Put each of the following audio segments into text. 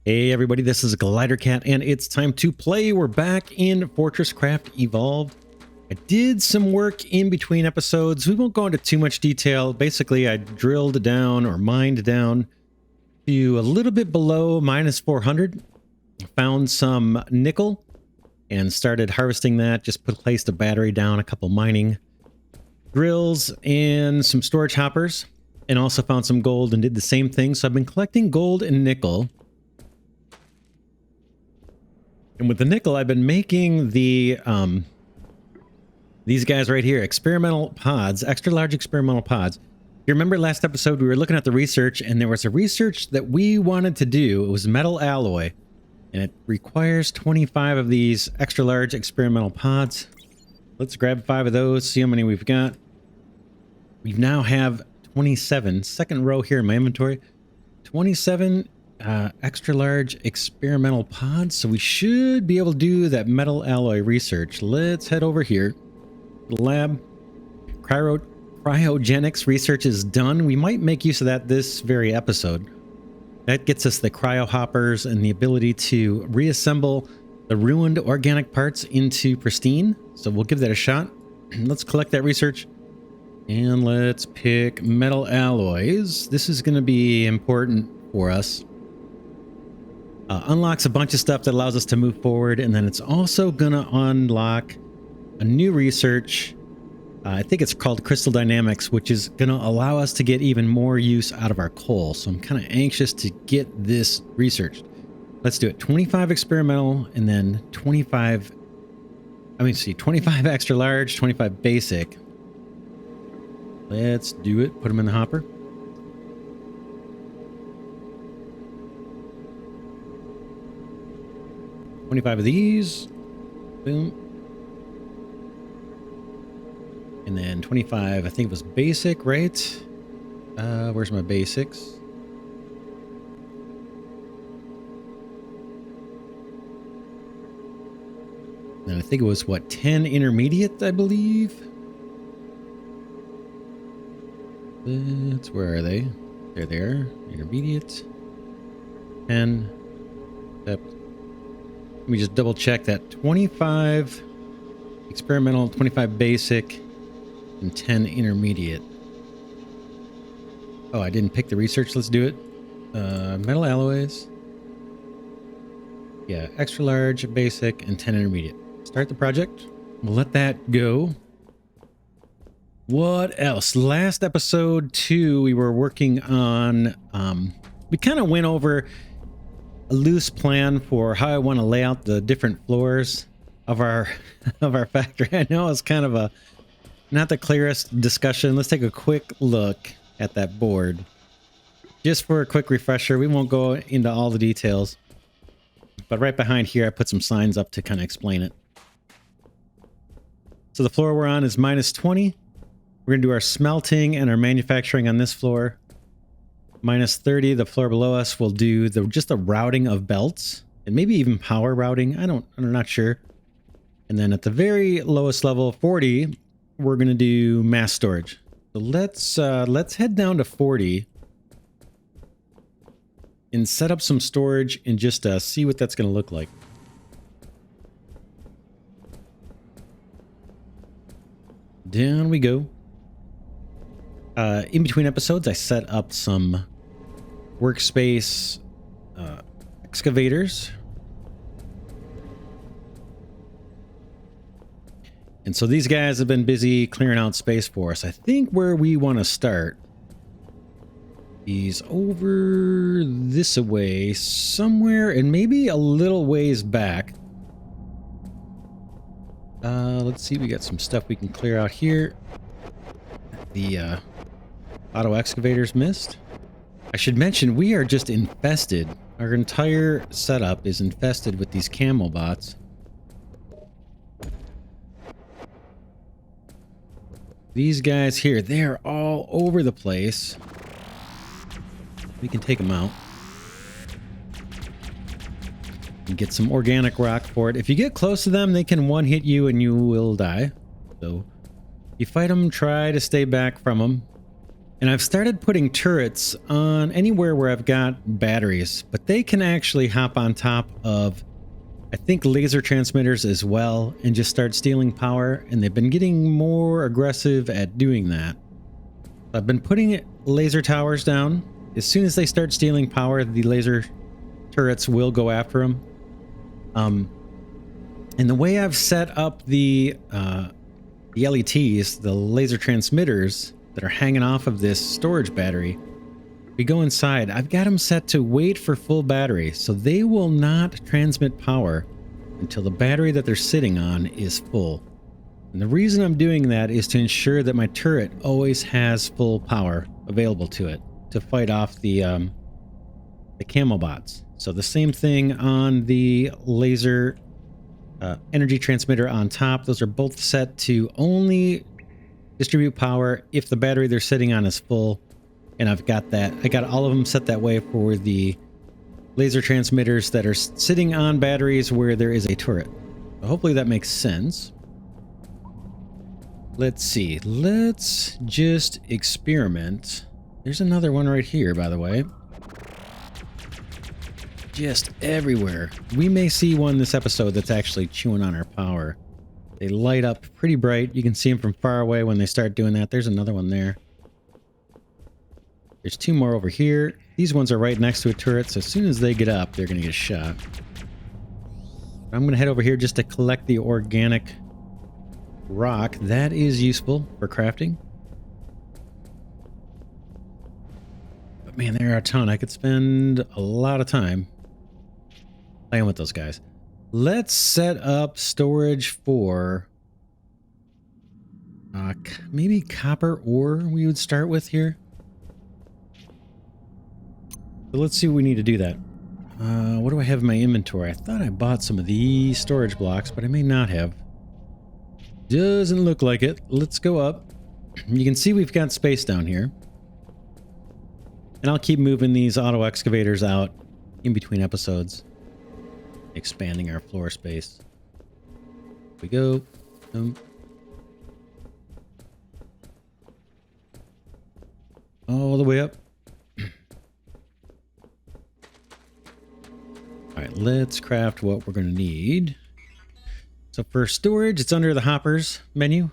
Hey everybody, this is Glidercat and it's time to play. We're back in FortressCraft Evolved. I did some work in between episodes. We won't go into too much detail. Basically, I drilled down or mined down to a little bit below -400. Found some nickel and started harvesting that. Just placed a battery down, a couple mining drills and some storage hoppers, and also found some gold and did the same thing. So I've been collecting gold and nickel. And with the nickel, I've been making the these guys right here, experimental pods, extra large experimental pods. You remember last episode we were looking at the research, and there was a research that we wanted to do. It was metal alloy, and it requires 25 of these extra large experimental pods. Let's grab 5 of those, see how many we've got. We now have 27. Second row here in my inventory. 27 extra large experimental pods, so we should be able to do that metal alloy research. Let's head over here. The lab. Cryogenics research is done. We might make use of that this very episode. That gets us the cryo hoppers and the ability to reassemble the ruined organic parts into pristine, so we'll give that a shot. Let's collect that research and let's pick metal alloys. This is going to be important for us. Unlocks a bunch of stuff that allows us to move forward, and then it's also gonna unlock a new research. I think it's called crystal dynamics, which is gonna allow us to get even more use out of our coal. So I'm kind of anxious to get this researched. Let's do it. 25 experimental, and then 25 extra large, 25 basic. Let's do it. Put them in the hopper. 25 of these. Boom. And then 25, I think it was basic, right? Where's my basics? And I think it was, what, 10 intermediate, I believe? Where are they? They're there. Intermediate. 10. Let me just double check that. 25 experimental, 25 basic, and 10 intermediate. Oh, I didn't pick the research. Let's do it. Metal alloys. Yeah, extra large, basic, and 10 intermediate. Start the project. We'll let that go. What else? Last episode 2, we were working on, we kind of went over a loose plan for how I want to lay out the different floors of our factory. I know it's kind of not the clearest discussion. Let's take a quick look at that board. Just for a quick refresher, we won't go into all the details. But right behind here, I put some signs up to kind of explain it. So the floor we're on is -20. We're going to do our smelting and our manufacturing on this floor. -30, the floor below us will do just the routing of belts and maybe even power routing. I'm not sure. And then at the very lowest level, 40, we're going to do mass storage. So let's head down to 40 and set up some storage and just see what that's going to look like. Down we go. In between episodes, I set up some workspace excavators. And so these guys have been busy clearing out space for us. I think where we want to start is over this way somewhere, and maybe a little ways back. Let's see, we got some stuff we can clear out here. The auto excavators missed. I should mention we are just infested. Our entire setup is infested with these camo bots. These guys here, they're all over the place. We can take them out and get some organic rock for it. If you get close to them, they can one-hit you and you will die. So you fight them, try to stay back from them. And I've started putting turrets on anywhere where I've got batteries, but they can actually hop on top of, I think, laser transmitters as well and just start stealing power. And they've been getting more aggressive at doing that. I've been putting laser towers down. As soon as they start stealing power, the laser turrets will go after them. And the way I've set up the LETs, the laser transmitters that are hanging off of this storage battery, we go inside. I've got them set to wait for full battery, so they will not transmit power until the battery that they're sitting on is full. And the reason I'm doing that is to ensure that my turret always has full power available to it to fight off the camo bots. So the same thing on the laser energy transmitter on top. Those are both set to only distribute power if the battery they're sitting on is full. And I've got that. I got all of them set that way for the laser transmitters that are sitting on batteries where there is a turret. So hopefully that makes sense. Let's see. Let's just experiment. There's another one right here, by the way. Just everywhere. We may see one this episode that's actually chewing on our power. They light up pretty bright. You can see them from far away when they start doing that. There's another one there. There's two more over here. These ones are right next to a turret, so as soon as they get up, they're going to get shot. I'm going to head over here just to collect the organic rock. That is useful for crafting. But man, there are a ton. I could spend a lot of time playing with those guys. Let's set up storage for maybe copper ore we would start with here. So let's see what we need to do that. What do I have in my inventory? I thought I bought some of these storage blocks, but I may not have. Doesn't look like it. Let's go up. You can see we've got space down here. And I'll keep moving these auto excavators out in between episodes, expanding our floor space. Here we go. All the way up. All right, let's craft what we're going to need. So for storage, it's under the hoppers menu.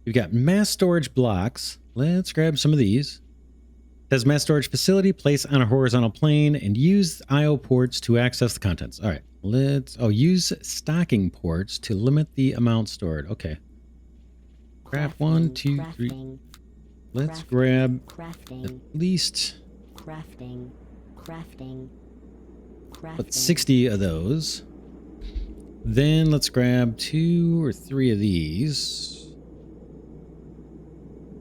We've got mass storage blocks. Let's grab some of these. It says mass storage facility, place on a horizontal plane, and use IO ports to access the contents. All right, use stocking ports to limit the amount stored. Okay. Grab 1, 2, 3. Let's grab at least but 60 of those. Then let's grab 2 or 3 of these.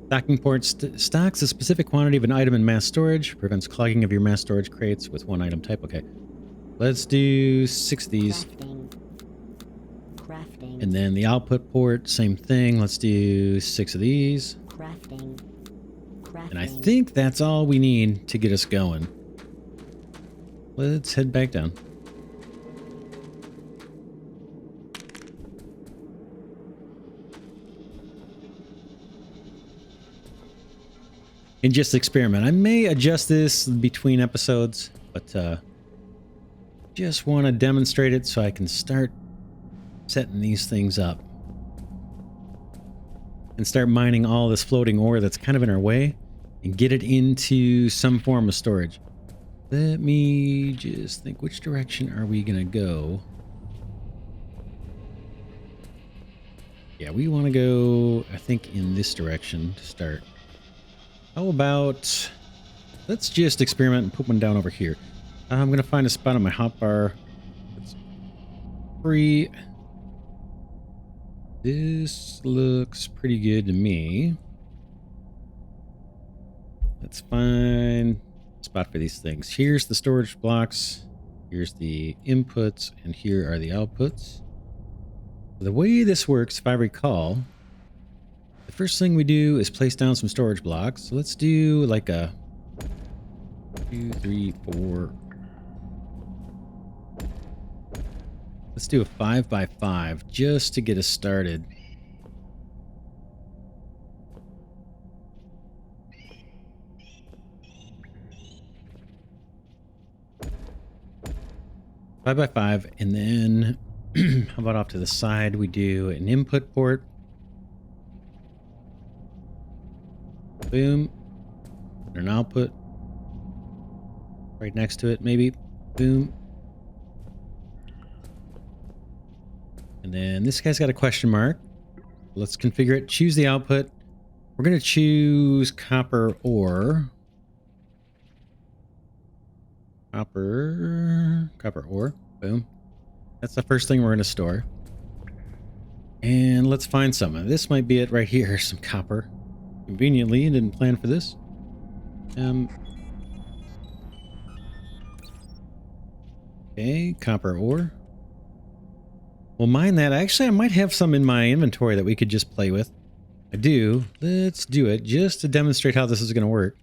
Stocking ports stocks a specific quantity of an item in mass storage. Prevents clogging of your mass storage crates with one item type. Okay. Let's do 6 of these. Crafting. And then the output port, same thing. Let's do 6 of these. Crafting. And I think that's all we need to get us going. Let's head back down. And just experiment. I may adjust this between episodes, but just want to demonstrate it so I can start setting these things up and start mining all this floating ore that's kind of in our way and get it into some form of storage. Let me just think, which direction are we going to go? Yeah, we want to go, I think, in this direction to start. How about, let's just experiment and put one down over here. I'm going to find a spot on my hotbar that's free. This looks pretty good to me. Let's find a spot for these things. Here's the storage blocks. Here's the inputs, and here are the outputs. The way this works, if I recall, the first thing we do is place down some storage blocks. So let's do like a 2, 3, 4. Let's do a 5 by 5 just to get us started. 5x5, and then how about off to the side we do an input port. Boom. And an output right next to it, maybe. Boom. And then this guy's got a question mark. Let's configure it. Choose the output. We're going to choose copper ore. Copper ore. Boom. That's the first thing we're going to store. And let's find some. This might be it right here. Some copper. Conveniently, didn't plan for this. Okay, copper ore. We'll mine that. Actually, I might have some in my inventory that we could just play with. I do. Let's do it just to demonstrate how this is going to work.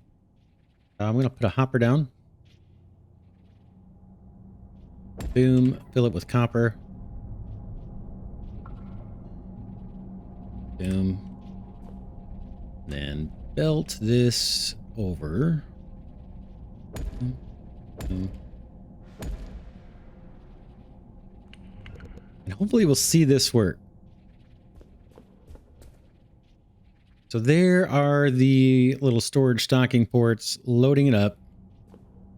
I'm going to put a hopper down. Boom. Fill it with copper. Boom. Then belt this over. Boom. Boom. And hopefully we'll see this work. So there are the little storage stocking ports loading it up.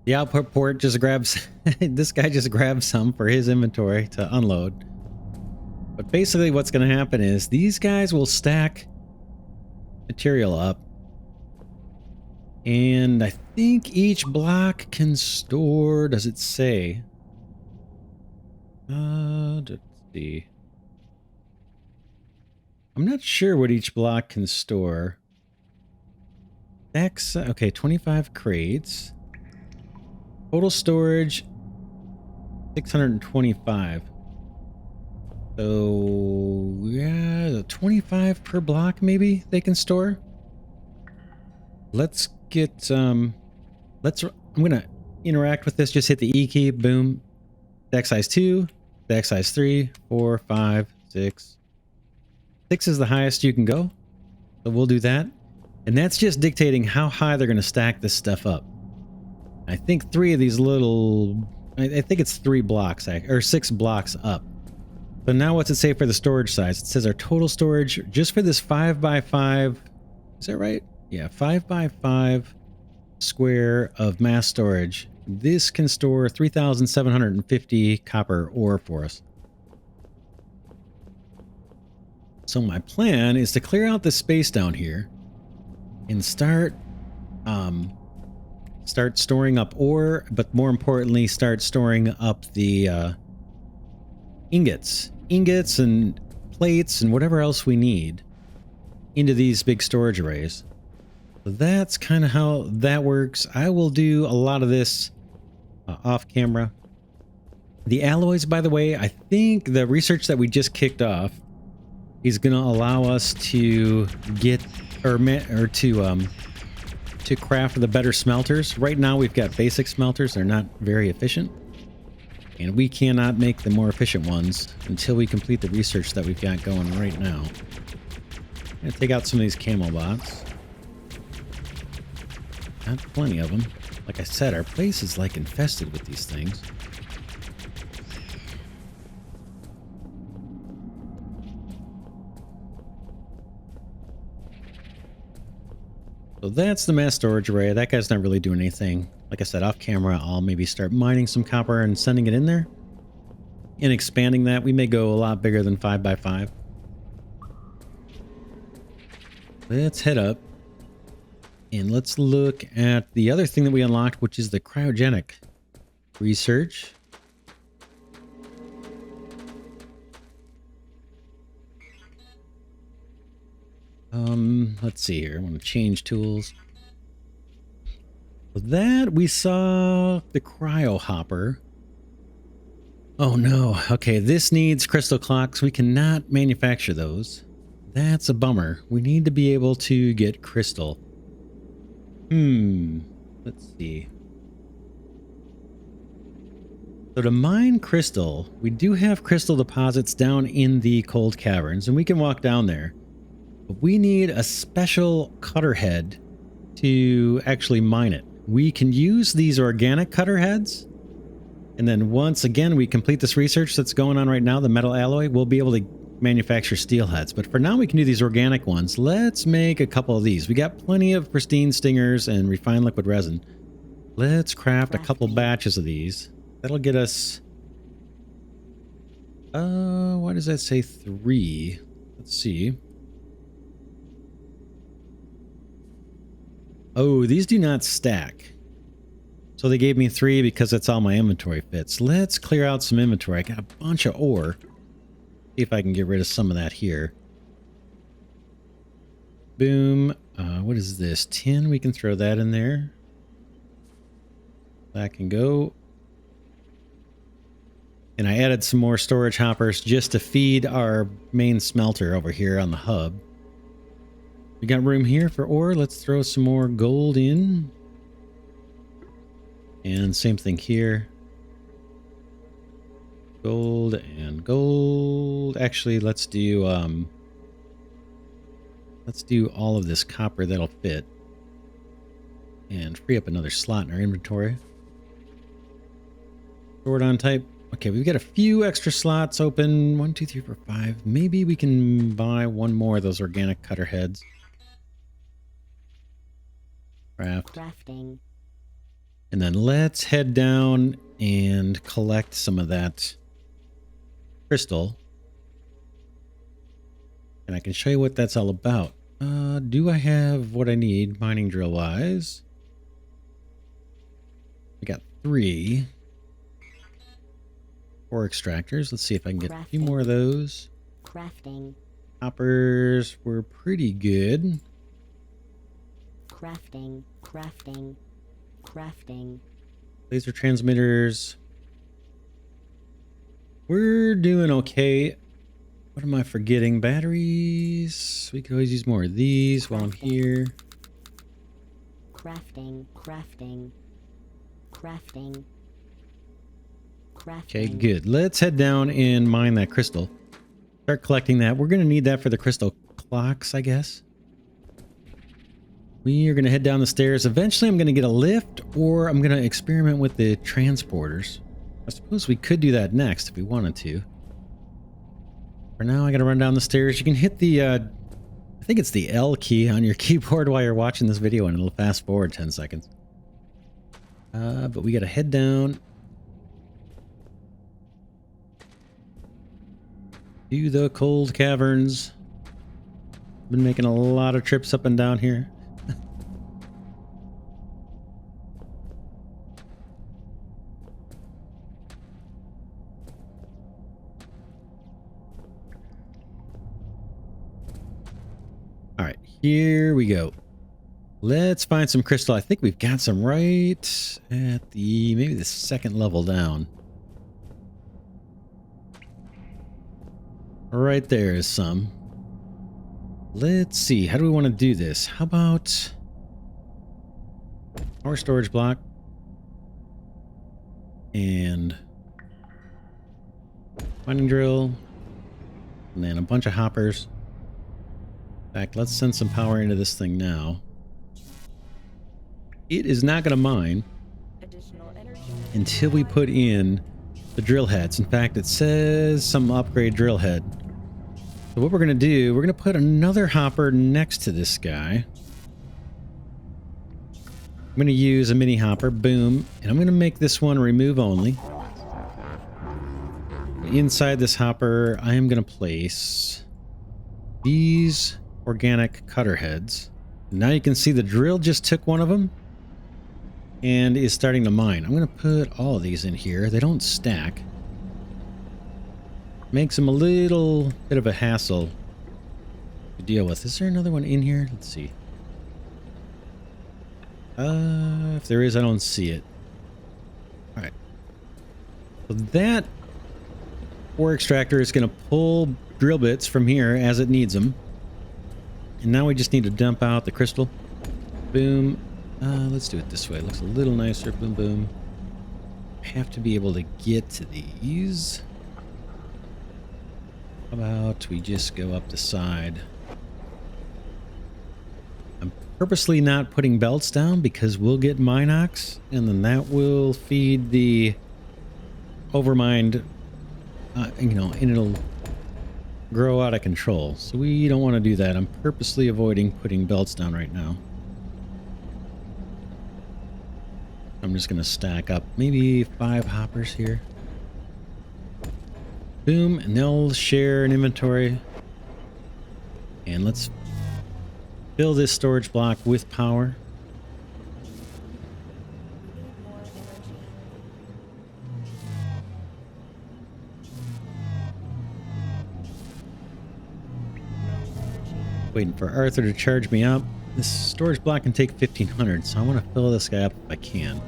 The output port just grabs, this guy just grabs some for his inventory to unload. But basically what's going to happen is these guys will stack material up. And I think each block can store, does it say? Let's see. I'm not sure what each block can store. X, okay, 25 crates. Total storage, 625. So, yeah, 25 per block maybe they can store. Let's get, I'm gonna interact with this. Just hit the E key, boom. Stack size 2, stack size 3, 4, 5, 6. 6 is the highest you can go. So we'll do that. And that's just dictating how high they're going to stack this stuff up. I think 3 of these little, I think it's 3 blocks, or 6 blocks up. So now what's it say for the storage size? It says our total storage just for this 5x5, is that right? Yeah, 5x5 square of mass storage. This can store 3,750 copper ore for us. So my plan is to clear out the space down here and start storing up ore, but more importantly, start storing up the ingots and plates and whatever else we need into these big storage arrays. So that's kind of how that works. I will do a lot of this off camera. The alloys, by the way, I think the research that we just kicked off is going to allow us to get to craft the better smelters. Right now we've got basic smelters. They're not very efficient, and we cannot make the more efficient ones until we complete the research that we've got going right now. I'm going to take out some of these camo bots. Got plenty of them. Like I said, our place is like infested with these things. So that's the mass storage array. That guy's not really doing anything. Like I said, off camera, I'll maybe start mining some copper and sending it in there. And expanding that, we may go a lot bigger than 5x5. Let's head up. And let's look at the other thing that we unlocked, which is the Cryogenic Research. Let's see here. I want to change tools. With that, we saw the cryo hopper. Oh no. Okay, this needs crystal clocks. We cannot manufacture those. That's a bummer. We need to be able to get crystal. Let's see. So to mine crystal, we do have crystal deposits down in the cold caverns, and we can walk down there. But we need a special cutter head to actually mine it. We can use these organic cutter heads, And then once again we complete this research that's going on right now, the metal alloy, we'll be able to manufacture steel heads. But for now we can do these organic ones. Let's make a couple of these. We got plenty of pristine stingers and refined liquid resin. Let's craft a couple batches of these. That'll get us... why does that say 3? Let's see. Oh, these do not stack. So they gave me 3 because that's all my inventory fits. Let's clear out some inventory. I got a bunch of ore. See if I can get rid of some of that here. Boom. What is this? Tin. We can throw that in there. That can go. And I added some more storage hoppers just to feed our main smelter over here on the hub. We got room here for ore. Let's throw some more gold in. And same thing here. Gold and gold. Actually, let's do all of this copper. That'll fit. And free up another slot in our inventory. Sort on type. Okay, we've got a few extra slots open. 1, 2, 3, 4, 5. Maybe we can buy one more of those organic cutter heads. Crafting. And then let's head down and collect some of that crystal. And I can show you what that's all about. Do I have what I need mining drill wise? We got 3. 4 extractors. Let's see if I can get a few more of those. Hoppers were pretty good. Crafting. Laser transmitters. We're doing okay. What am I forgetting? Batteries. We could always use more of these while I'm here. Crafting. Okay, good. Let's head down and mine that crystal. Start collecting that. We're going to need that for the crystal clocks, I guess. We are going to head down the stairs. Eventually, I'm going to get a lift, or I'm going to experiment with the transporters. I suppose we could do that next if we wanted to. For now, I got to run down the stairs. You can hit the, I think it's the L key on your keyboard while you're watching this video, and it'll fast forward 10 seconds. But we got to head down. To the cold caverns. Been making a lot of trips up and down here. All right, here we go. Let's find some crystal. I think we've got some right at the maybe the second level down. Right there is some. Let's see. How do we want to do this? How about our storage block and mining drill and then a bunch of hoppers. In fact, let's send some power into this thing now. It is not going to mine until we put in the drill heads. In fact, it says some upgrade drill head. So what we're going to do, we're going to put another hopper next to this guy. I'm going to use a mini hopper, boom, and I'm going to make this one remove only. Inside this hopper, I am going to place these organic cutter heads. Now you can see the drill just took one of them and is starting to mine. I'm going to put all of these in here. They don't stack. Makes them a little bit of a hassle to deal with. Is there another one in here? Let's see. If there is, I don't see it. All right. So that ore extractor is going to pull drill bits from here as it needs them. And now we just need to dump out the crystal. Boom. Let's do it this way. It looks a little nicer. Boom, boom. Have to be able to get to these. How about we just go up the side? I'm purposely not putting belts down because we'll get Minox, and then that will feed the overmined, you know, and it'll grow out of control. So we don't want to do that. I'm purposely avoiding putting belts down right now. I'm just going to stack up maybe 5 hoppers here. Boom, and they'll share an inventory. And let's fill this storage block with power. Waiting for Arthur to charge me up. This storage block can take 1,500, so I want to fill this guy up if I can.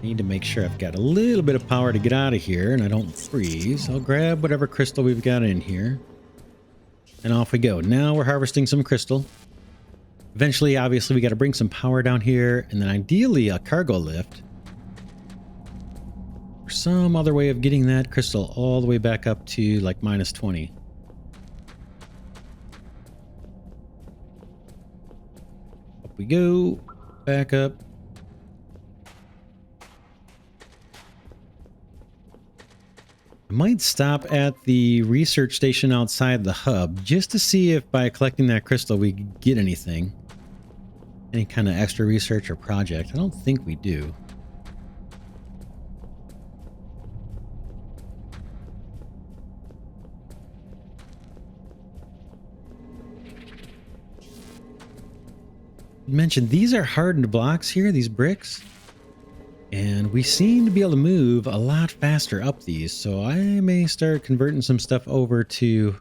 Need to make sure I've got a little bit of power to get out of here and I don't freeze. I'll grab whatever crystal we've got in here. And off we go. Now we're harvesting some crystal. Eventually, obviously, we got to bring some power down here, and then ideally a cargo lift. Or some other way of getting that crystal all the way back up to like minus 20. Up we go. Back up. I might stop at the research station outside the hub just to see if by collecting that crystal we get anything. Any kind of extra research or project. I don't think we do. Mentioned these are hardened blocks here, these bricks. And we seem to be able to move a lot faster up these, so I may start converting some stuff over to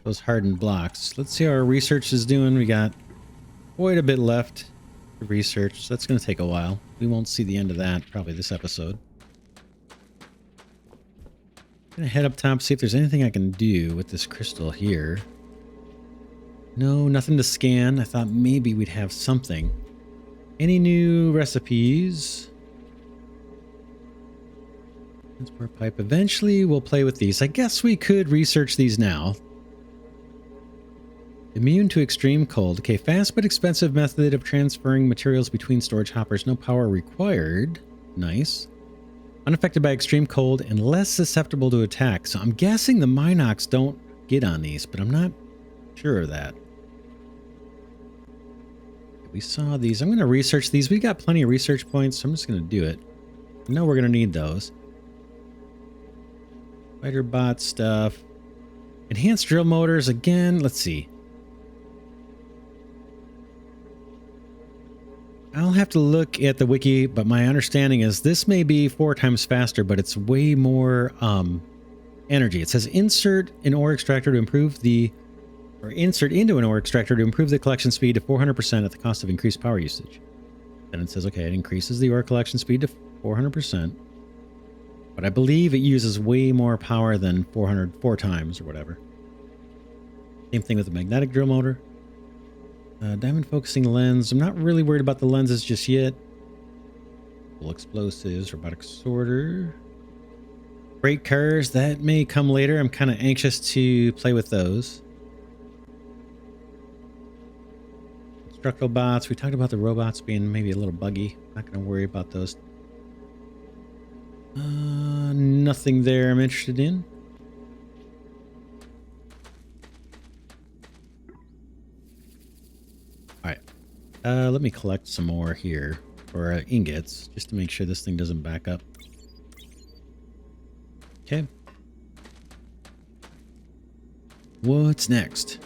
those hardened blocks. Let's see how our research is doing. We got quite a bit left to research, so that's going to take a while. We won't see the end of that probably this episode. I'm going to head up top, see if there's anything I can do with this crystal here. No, nothing to scan. I thought maybe we'd have something. Any new recipes? Transport pipe. Eventually, we'll play with these. I guess we could research these now. Immune to extreme cold. Okay, fast but expensive method of transferring materials between storage hoppers. No power required. Nice. Unaffected by extreme cold and less susceptible to attack. So I'm guessing the Minox don't get on these, but I'm not sure of that. We saw these. I'm going to research these. We got plenty of research points, so I'm just going to do it. I know we're going to need those. Spider bot stuff. Enhanced drill motors. Again, let's see. I'll have to look at the wiki, but my understanding is this may be 4 times faster, but it's way more energy. It says insert an ore extractor to improve the... or insert into an ore extractor to improve the collection speed to 400% at the cost of increased power usage. Then it says, okay, it increases the ore collection speed to 400%. But I believe it uses way more power than 4 times or whatever. Same thing with the magnetic drill motor. Diamond focusing lens. I'm not really worried about the lenses just yet. Full explosives, robotic sorter. Freight cars, that may come later. I'm kind of anxious to play with those. Structural bots. We talked about the robots being maybe a little buggy. Not going to worry about those. Nothing there I'm interested in. All right. Let me collect some more here for ingots just to make sure this thing doesn't back up. Okay. What's next?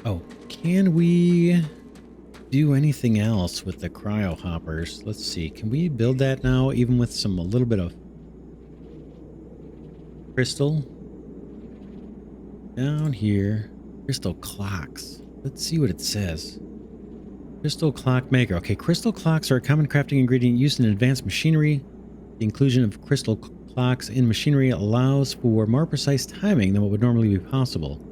Oh, can we do anything else with the cryo hoppers? Let's see. Can we build that now, even with a little bit of crystal? Down here, crystal clocks. Let's see what it says. Crystal clock maker. Okay, crystal clocks are a common crafting ingredient used in advanced machinery. The inclusion of crystal clocks in machinery allows for more precise timing than what would normally be possible.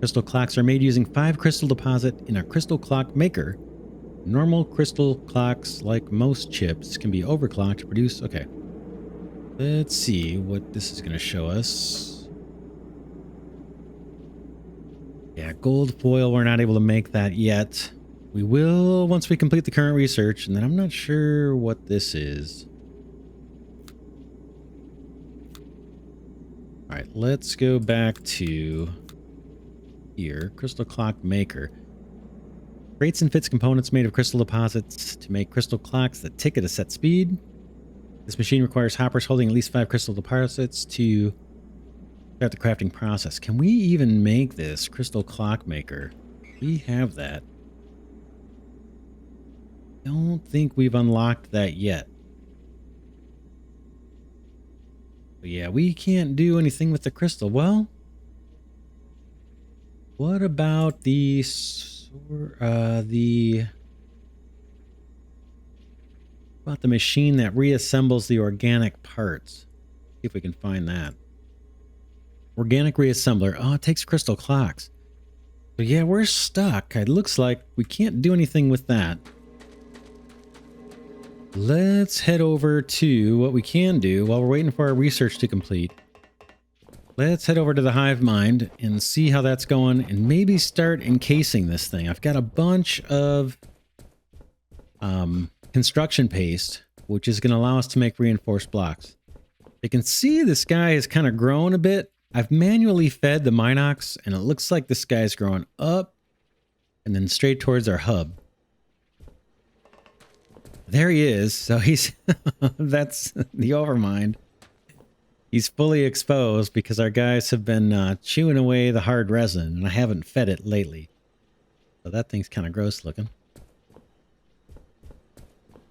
Crystal clocks are made using 5 crystal deposit in a crystal clock maker. Normal crystal clocks, like most chips, can be overclocked to produce... Okay. Let's see what this is going to show us. Yeah, gold foil, we're not able to make that yet. We will once we complete the current research, and then I'm not sure what this is. All right, let's go back to here. Crystal clock maker. Creates and fits components made of crystal deposits to make crystal clocks that tick at a set speed. This machine requires hoppers holding at least 5 crystal deposits to start the crafting process. Can we even make this crystal clock maker? We have that. Don't think we've unlocked that yet. But yeah, we can't do anything with the crystal. Well, what about the machine that reassembles the organic parts? See if we can find that. Organic reassembler. Oh, it takes crystal clocks. So yeah, we're stuck. It looks like we can't do anything with that. Let's head over to what we can do while we're waiting for our research to complete. Let's head over to the hive mind and see how that's going and maybe start encasing this thing. I've got a bunch of construction paste, which is going to allow us to make reinforced blocks. You can see this guy has kind of grown a bit. I've manually fed the Minox, and it looks like this guy's growing up and then straight towards our hub. There he is. So he's that's the overmind. He's fully exposed because our guys have been chewing away the hard resin, and I haven't fed it lately. So that thing's kind of gross looking.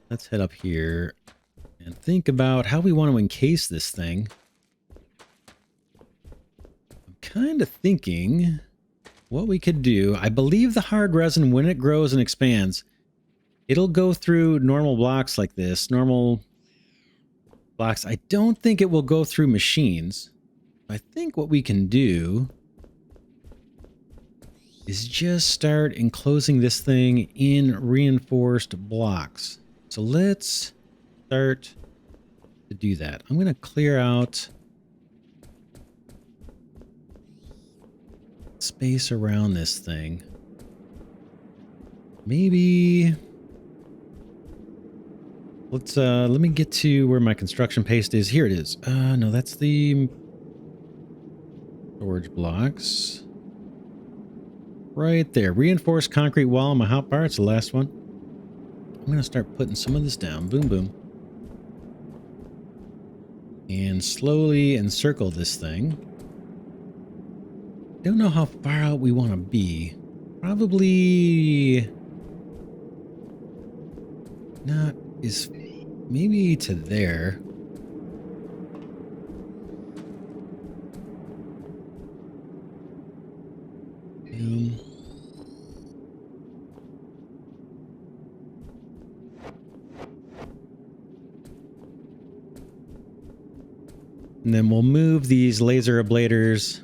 Let's head up here and think about how we want to encase this thing. I'm kind of thinking what we could do. I believe the hard resin, when it grows and expands, it'll go through normal blocks like this, normal blocks. I don't think it will go through machines. I think what we can do is just start enclosing this thing in reinforced blocks. So let's start to do that. I'm going to clear out space around this thing. Maybe let's let me get to where my construction paste is. Here it is. No, that's the storage blocks. Right there. Reinforced concrete wall on my hotbar. It's the last one. I'm going to start putting some of this down. Boom, boom. And slowly encircle this thing. Don't know how far out we want to be. Probably not is maybe to there. And then we'll move these laser ablators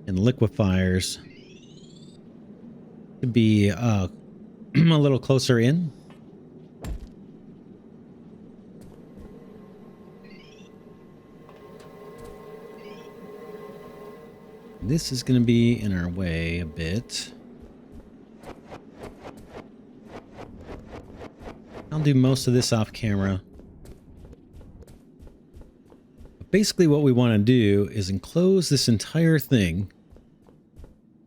and liquefiers to be a little closer in. This is going to be in our way a bit. I'll do most of this off camera. But basically what we want to do is enclose this entire thing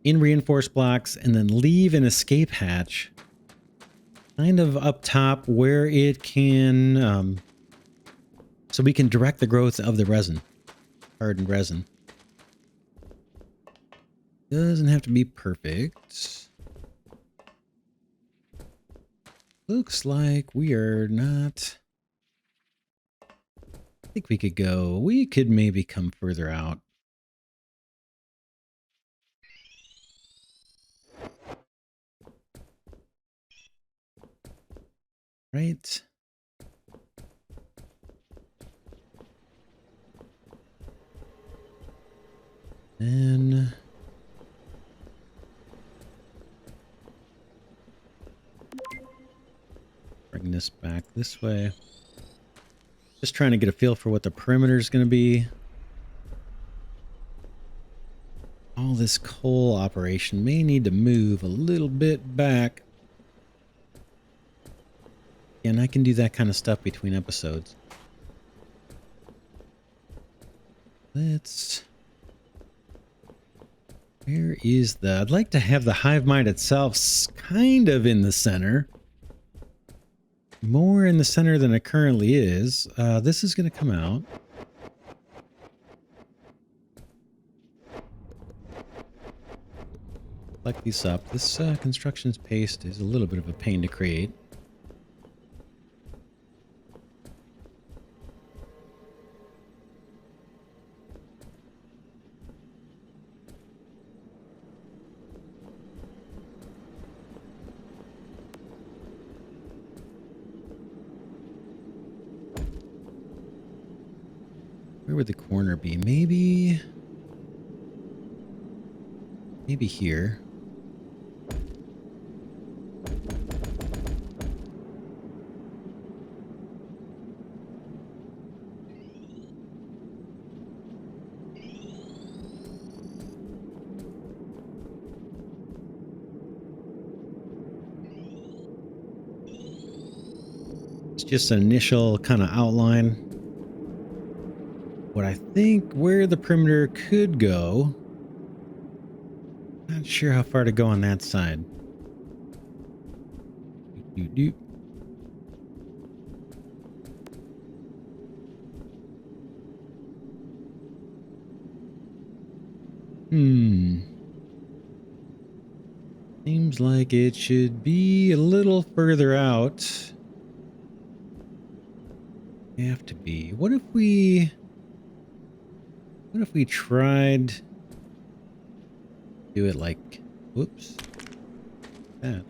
in reinforced blocks and then leave an escape hatch kind of up top where it can, so we can direct the growth of the resin, hardened resin. Doesn't have to be perfect. Looks like we are not. I think we could maybe come further out. Right. Then bring this back this way. Just trying to get a feel for what the perimeter is going to be. All this coal operation may need to move a little bit back. And I can do that kind of stuff between episodes. Where is I'd like to have the hive mind itself kind of in the center. More in the center than it currently is. This is going to come out. Collect these up. This construction's paste is a little bit of a pain to create. Where would the corner be? Maybe here. It's just an initial kind of outline. What I think where the perimeter could go. Not sure how far to go on that side. Seems like it should be a little further out. Have to be. What if we tried do it like, whoops, that.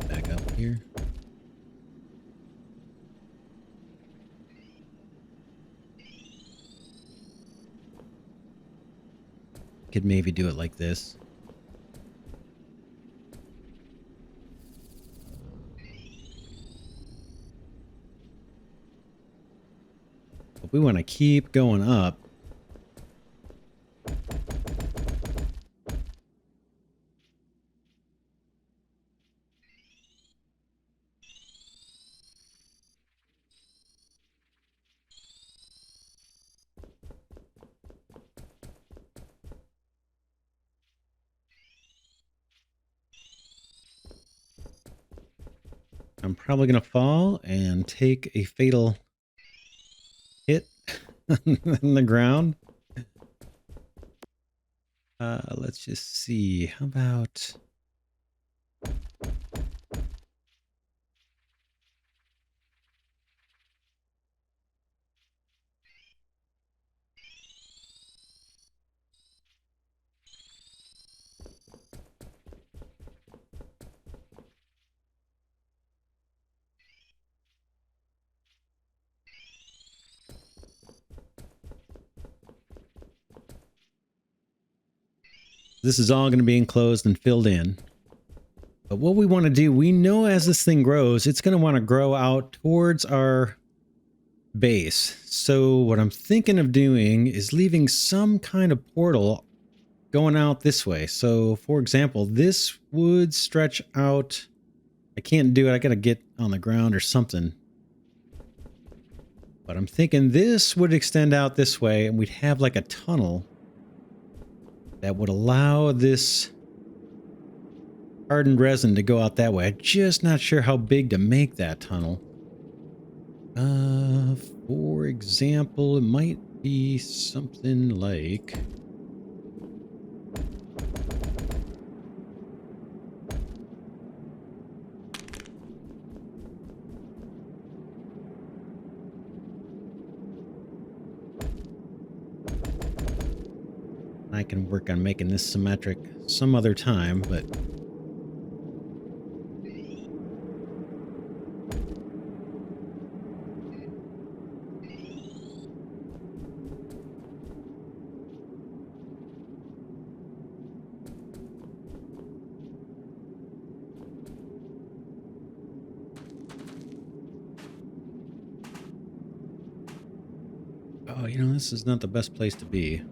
Back up here. Could maybe do it like this. But we want to keep going up. I'm probably going to fall and take a fatal hit in the ground. Let's just see. How about... This is all going to be enclosed and filled in. But what we want to do, we know as this thing grows, it's going to want to grow out towards our base. So what I'm thinking of doing is leaving some kind of portal going out this way. So for example, this would stretch out. I can't do it. I got to get on the ground or something. But I'm thinking this would extend out this way and we'd have like a tunnel that would allow this hardened resin to go out that way. I'm just not sure how big to make that tunnel. For example, it might be something like... I can work on making this symmetric some other time, but... Oh, you know, this is not the best place to be.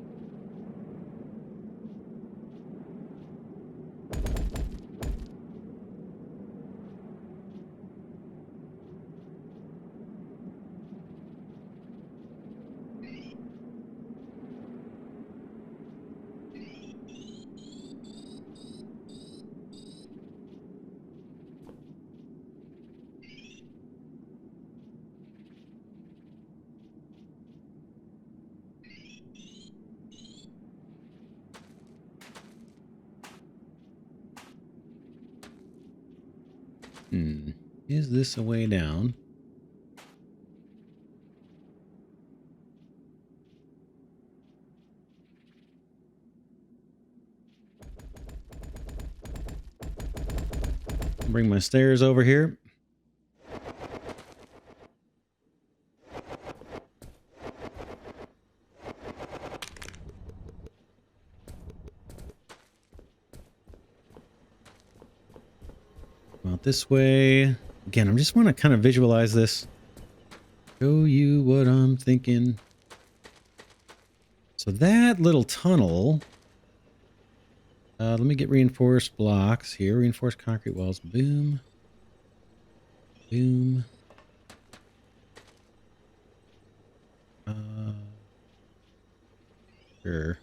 Is this a way down? Bring my stairs over here. Out this way. Again, I just want to kind of visualize this. Show you what I'm thinking. So that little tunnel. Let me get reinforced blocks here. Reinforced concrete walls. Boom. Boom. Sure.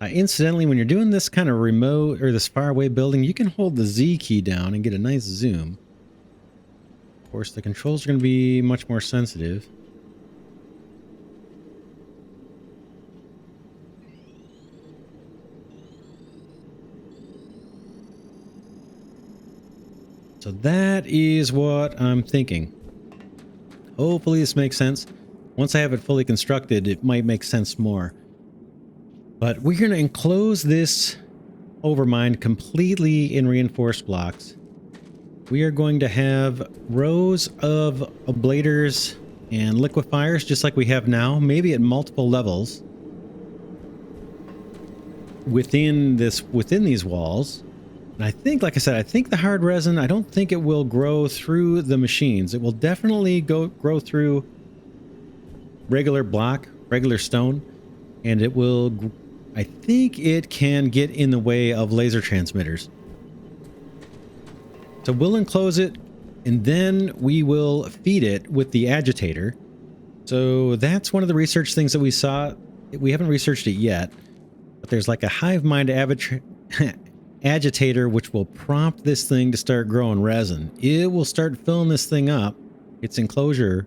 Incidentally, when you're doing this kind of remote or this far away building, you can hold the Z key down and get a nice zoom. Of course, the controls are going to be much more sensitive. So that is what I'm thinking. Hopefully this makes sense. Once I have it fully constructed, it might make sense more. But we're going to enclose this overmind completely in reinforced blocks. We are going to have rows of ablaters and liquefiers just like we have now, maybe at multiple levels within these walls. And I think, like I said, I think the hard resin, I don't think it will grow through the machines. It will definitely grow through regular block, regular stone, and it will, I think it can get in the way of laser transmitters. So we'll enclose it, and then we will feed it with the agitator. So that's one of the research things that we saw. We haven't researched it yet, but there's like a hive mind agitator which will prompt this thing to start growing resin. It will start filling this thing up, its enclosure,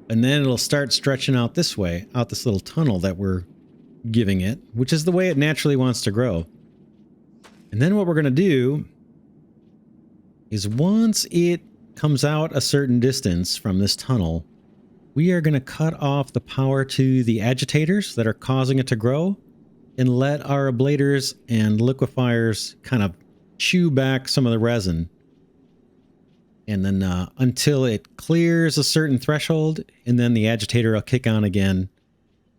and then it'll start stretching out this way, out this little tunnel that we're giving it, which is the way it naturally wants to grow. And then what we're going to do is once it comes out a certain distance from this tunnel, we are going to cut off the power to the agitators that are causing it to grow and let our ablaters and liquefiers kind of chew back some of the resin. And then until it clears a certain threshold, and then the agitator will kick on again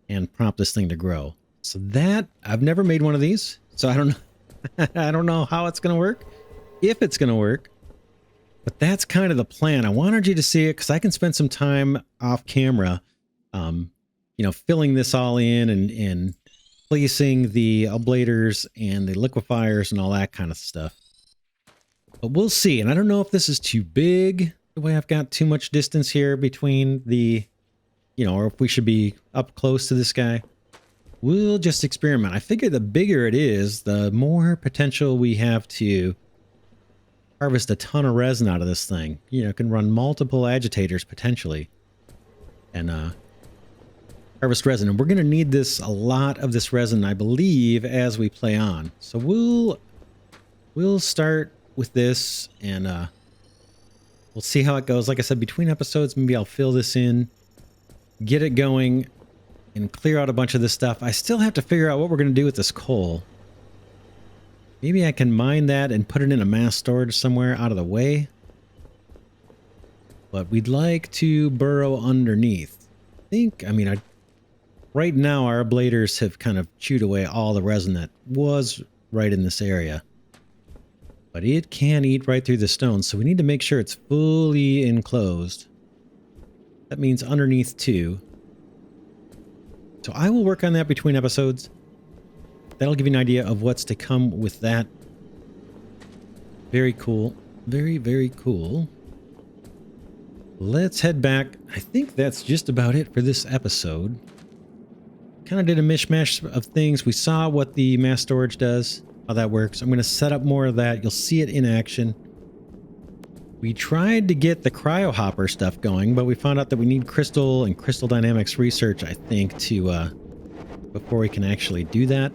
and prompt this thing to grow. So that, I've never made one of these, so I don't know. I don't know how it's going to work, if it's going to work. But that's kind of the plan. I wanted you to see it because I can spend some time off camera, filling this all in and placing the ablaters and the liquefiers and all that kind of stuff. But we'll see. And I don't know if this is too big, the way I've got too much distance here between the, or if we should be up close to this guy. We'll just experiment. I figure the bigger it is, the more potential we have to harvest a ton of resin out of this thing. It can run multiple agitators potentially and harvest resin. And we're going to need a lot of this resin, I believe, as we play on. So we'll start with this, and we'll see how it goes. Like I said, between episodes, maybe I'll fill this in, get it going, and clear out a bunch of this stuff. I still have to figure out what we're going to do with this coal. Maybe I can mine that and put it in a mass storage somewhere out of the way. But we'd like to burrow underneath. I mean, right now our ablaters have kind of chewed away all the resin that was right in this area. But it can eat right through the stone, so we need to make sure it's fully enclosed. That means underneath too. So I will work on that between episodes. That'll give you an idea of what's to come with that. Very cool. Very, very cool. Let's head back. I think that's just about it for this episode. Kind of did a mishmash of things. We saw what the mass storage does, how that works. I'm going to set up more of that. You'll see it in action. We tried to get the cryo hopper stuff going, but we found out that we need crystal and crystal dynamics research, I think, to before we can actually do that.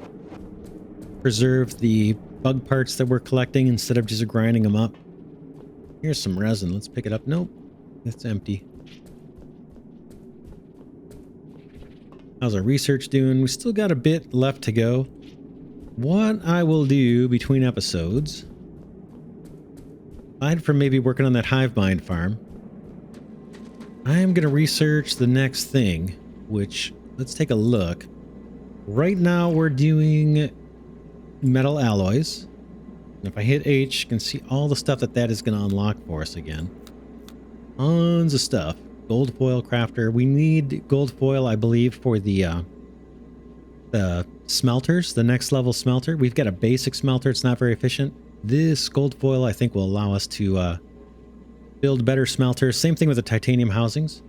Preserve the bug parts that we're collecting instead of just grinding them up. Here's some resin. Let's pick it up. Nope, it's empty. How's our research doing? We still got a bit left to go. What I will do between episodes, aside from maybe working on that hive mind farm, I am going to research the next thing, which, let's take a look. Right now we're doing metal alloys. And if I hit H, you can see all the stuff that is going to unlock for us again. Tons of stuff. Gold foil crafter. We need gold foil, I believe, for the smelters, the next level smelter. We've got a basic smelter. It's not very efficient. This gold foil, I think, will allow us to build better smelters. Same thing with the titanium housings.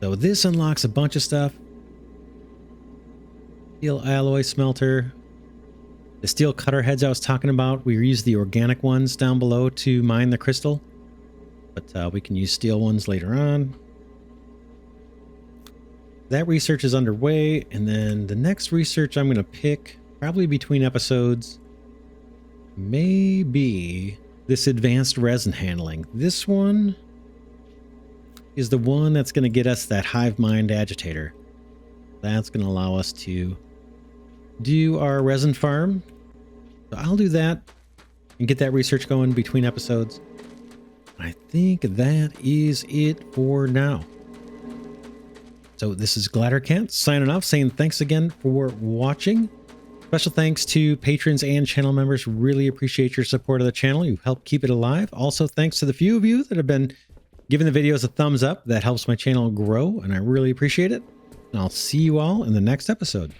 So this unlocks a bunch of stuff. Steel alloy smelter. The steel cutter heads I was talking about, we use the organic ones down below to mine the crystal. But we can use steel ones later on. That research is underway. And then the next research I'm going to pick, probably between episodes, maybe this advanced resin handling. This one is the one that's going to get us that hive mind agitator. That's going to allow us to do our resin farm. So I'll do that and get that research going between episodes. I think that is it for now. So this is Glidercat signing off, saying thanks again for watching. Special thanks to patrons and channel members. Really appreciate your support of the channel. You help keep it alive. Also, thanks to the few of you that have been giving the videos a thumbs up. That helps my channel grow, and I really appreciate it. And I'll see you all in the next episode.